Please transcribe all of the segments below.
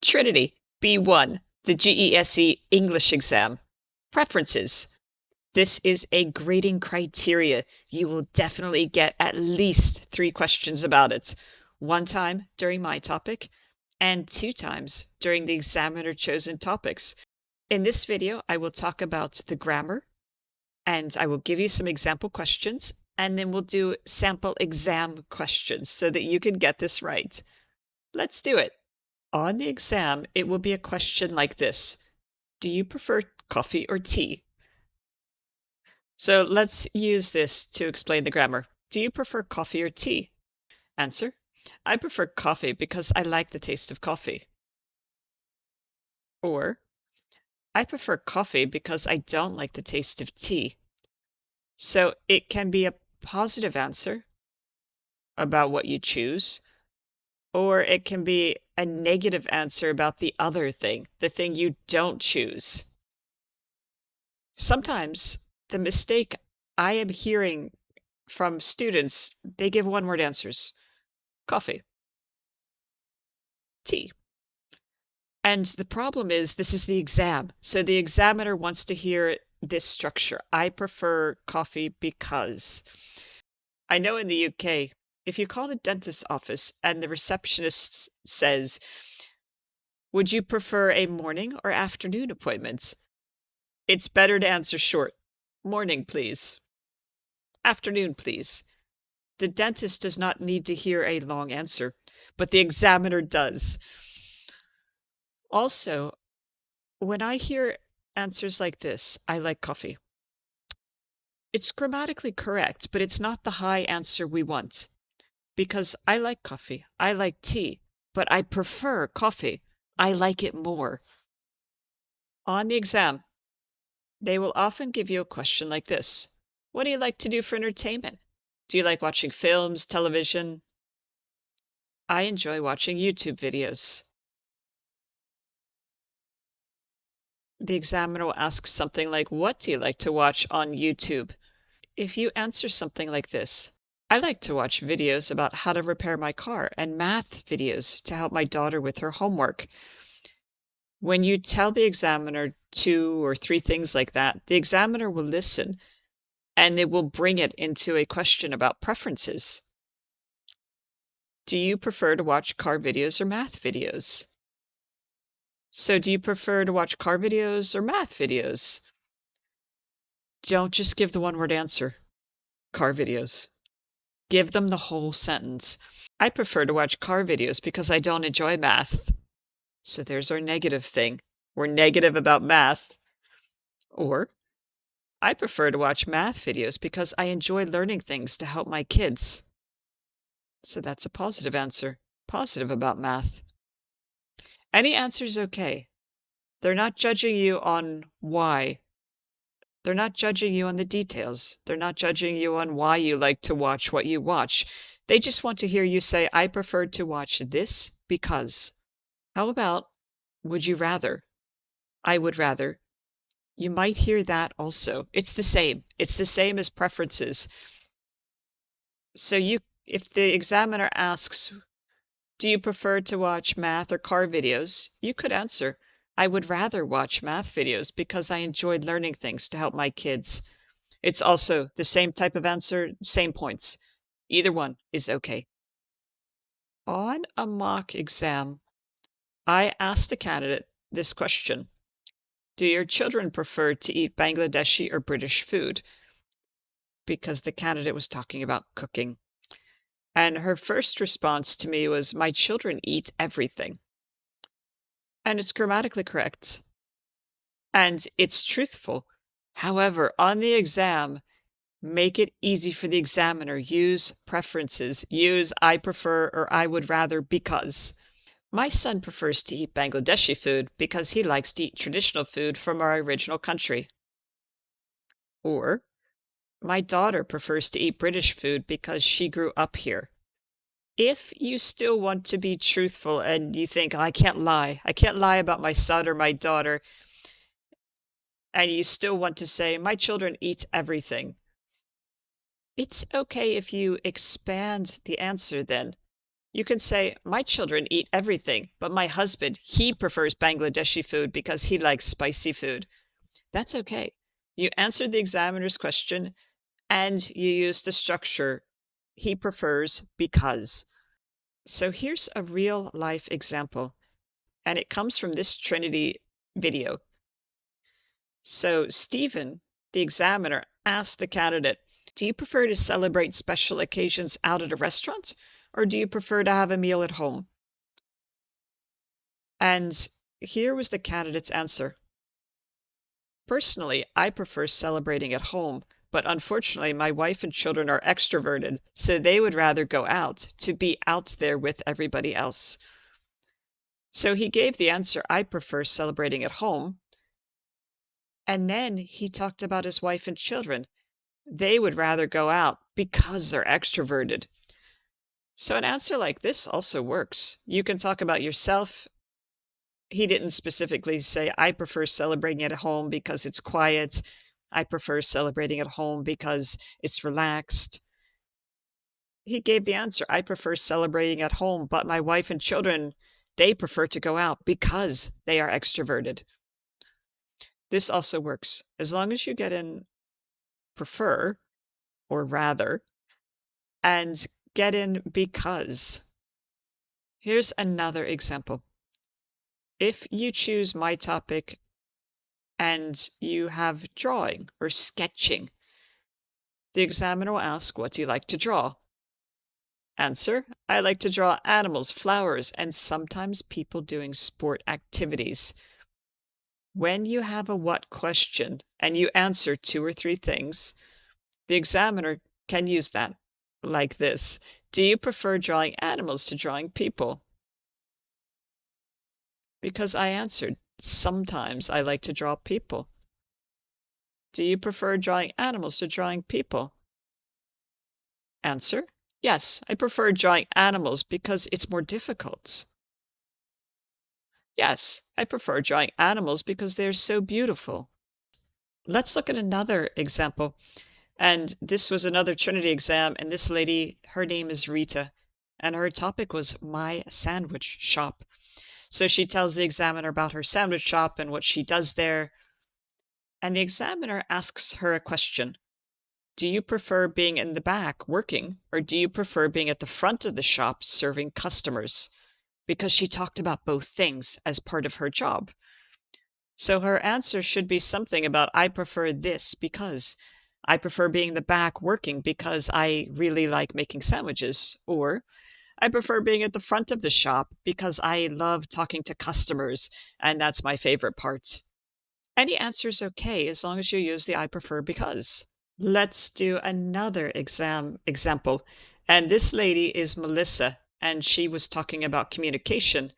Trinity B1, the GESE English exam. Preferences. This is a grading criteria. You will definitely get at least 3 questions about it. 1 time during my topic and 2 times during the examiner chosen topics. In this video, I will talk about the grammar and I will give you some example questions and then we'll do sample exam questions so that you can get this right. Let's do it. On the exam, it will be a question like this. Do you prefer coffee or tea? So let's use this to explain the grammar. Do you prefer coffee or tea? Answer. I prefer coffee because I like the taste of coffee. Or, I prefer coffee because I don't like the taste of tea. So it can be a positive answer about what you choose, or it can be a negative answer about the other thing, the thing you don't choose. Sometimes the mistake I am hearing from students, they give one-word answers. Coffee. Tea. And the problem is this is the exam. So the examiner wants to hear this structure. I prefer coffee because. I know in the UK, if you call the dentist's office and the receptionist says, would you prefer a morning or afternoon appointment? It's better to answer short. Morning, please. Afternoon, please. The dentist does not need to hear a long answer, but the examiner does. Also, when I hear answers like this, I like coffee. It's grammatically correct, but it's not the high answer we want. Because I like coffee, I like tea, but I prefer coffee. I like it more. On the exam, they will often give you a question like this. What do you like to do for entertainment? Do you like watching films, television? I enjoy watching YouTube videos. The examiner will ask something like, what do you like to watch on YouTube? If you answer something like this, I like to watch videos about how to repair my car and math videos to help my daughter with her homework. When you tell the examiner 2 or 3 things like that, the examiner will listen and it will bring it into a question about preferences. Do you prefer to watch car videos or math videos? So do you prefer to watch car videos or math videos? Don't just give the one-word answer. Car videos. Give them the whole sentence. I prefer to watch car videos because I don't enjoy math. So there's our negative thing. We're negative about math. Or, I prefer to watch math videos because I enjoy learning things to help my kids. So that's a positive answer. Positive about math. Any answer is okay. They're not judging you on why. They're not judging you on the details. They're not judging you on why you like to watch what you watch. They just want to hear you say, I prefer to watch this because. How about, would you rather? I would rather. You might hear that also. It's the same. It's the same as preferences. So if the examiner asks, do you prefer to watch math or car videos? You could answer, I would rather watch math videos because I enjoyed learning things to help my kids. It's also the same type of answer, same points. Either one is okay. On a mock exam, I asked the candidate this question. Do your children prefer to eat Bangladeshi or British food? Because the candidate was talking about cooking. And her first response to me was, my children eat everything. And it's grammatically correct. And it's truthful. However, on the exam, make it easy for the examiner. Use preferences. Use I prefer or I would rather because. My son prefers to eat Bangladeshi food because he likes to eat traditional food from our original country. Or, my daughter prefers to eat British food because she grew up here. If you still want to be truthful and you think, I can't lie about my son or my daughter, and you still want to say, my children eat everything, it's okay if you expand the answer then. You can say, my children eat everything, but my husband, he prefers Bangladeshi food because he likes spicy food. That's okay. You answered the examiner's question and you used the structure, he prefers because. So here's a real life example, and it comes from this Trinity video. So Stephen, the examiner, asked the candidate, do you prefer to celebrate special occasions out at a restaurant, or do you prefer to have a meal at home? And here was the candidate's answer. Personally, I prefer celebrating at home, but unfortunately, my wife and children are extroverted, so they would rather go out to be out there with everybody else. So he gave the answer, I prefer celebrating at home. And then he talked about his wife and children. They would rather go out because they're extroverted. So an answer like this also works. You can talk about yourself. He didn't specifically say, I prefer celebrating at home because it's quiet. I prefer celebrating at home because it's relaxed. He gave the answer, I prefer celebrating at home, but my wife and children, they prefer to go out because they are extroverted. This also works. As long as you get in prefer or rather and get in because. Here's another example. If you choose my topic and you have drawing or sketching, the examiner will ask, what do you like to draw? Answer, I like to draw animals, flowers, and sometimes people doing sport activities. When you have a what question and you answer 2 or 3 things, the examiner can use that like this. Do you prefer drawing animals to drawing people? Because I answered, sometimes I like to draw people. Do you prefer drawing animals to drawing people? Answer, yes, I prefer drawing animals because it's more difficult. Yes, I prefer drawing animals because they're so beautiful. Let's look at another example. And this was another Trinity exam, and this lady, her name is Rita, and her topic was my sandwich shop. So she tells the examiner about her sandwich shop and what she does there. And the examiner asks her a question. Do you prefer being in the back working, or do you prefer being at the front of the shop serving customers? Because she talked about both things as part of her job. So her answer should be something about, I prefer this because I prefer being in the back working because I really like making sandwiches, or I prefer being at the front of the shop because I love talking to customers and that's my favorite part. Any answer is okay as long as you use the I prefer because. Let's do another example. And this lady is Melissa, and she was talking about communication.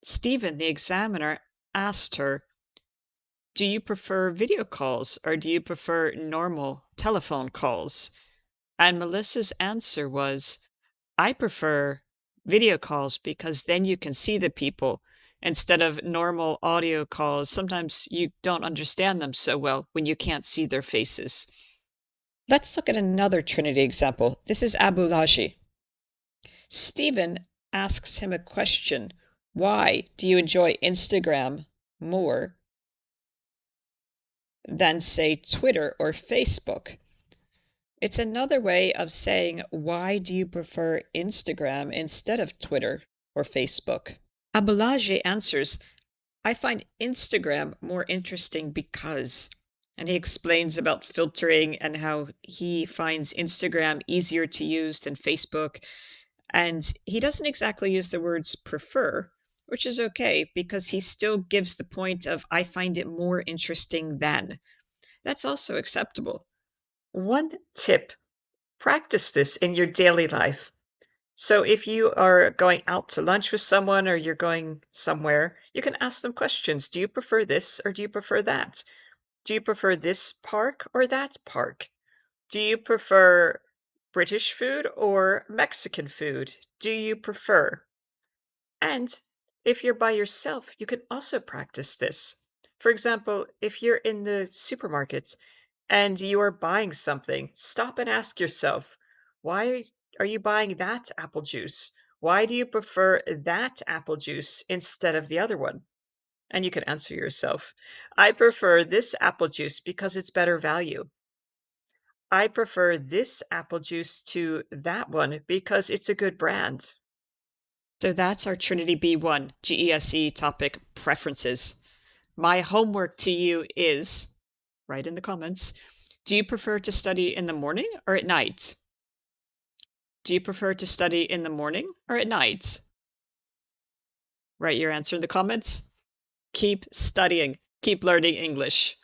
Stephen, the examiner, asked her, do you prefer video calls or do you prefer normal telephone calls? And Melissa's answer was, I prefer video calls because then you can see the people instead of normal audio calls. Sometimes you don't understand them so well when you can't see their faces. Let's look at another Trinity example. This is Abulaji. Stephen asks him a question. Why do you enjoy Instagram more than, say, Twitter or Facebook? It's another way of saying, why do you prefer Instagram instead of Twitter or Facebook? Abulaji answers, I find Instagram more interesting because, and he explains about filtering and how he finds Instagram easier to use than Facebook. And he doesn't exactly use the words prefer, which is okay because he still gives the point of, I find it more interesting than. That's also acceptable. One tip, practice this in your daily life. So if you are going out to lunch with someone or you're going somewhere, you can ask them questions. Do you prefer this or do you prefer that? Do you prefer this park or that park? Do you prefer British food or Mexican food? Do you prefer? And if you're by yourself, you can also practice this. For example, if you're in the supermarket and you are buying something, stop and ask yourself, why are you buying that apple juice? Why do you prefer that apple juice instead of the other one? And you can answer yourself. I prefer this apple juice because it's better value. I prefer this apple juice to that one because it's a good brand. So that's our Trinity B1 GESE topic, preferences. My homework to you is, write in the comments, do you prefer to study in the morning or at night? Do you prefer to study in the morning or at night? Write your answer in the comments. Keep studying. Keep learning English.